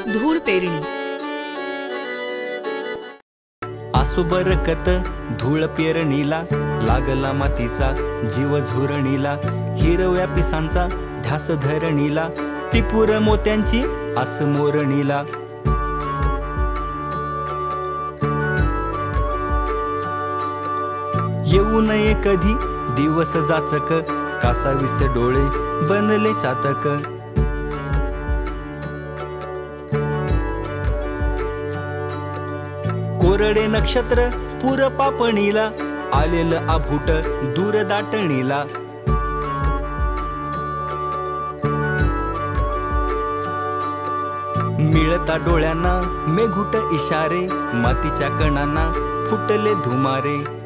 धूळ पेरणी. आसो बरकत धूळ पेरणीला, लागला मातीचा जीव झुरणीला. हिरव्या पिसांचा ध्यास धरणीला, टिपूर मोत्यांची आस मोरणीला. येऊ नये कधी दिवस जाचक, कासावीस डोळे बनले चातक. कोरडे नक्षत्र पुर पापणीला, आलेलं आभूट दूर दाटणीला. मिळता डोळ्यांना मेघूट इशारे, मातीच्या कणांना फुटले धुमारे.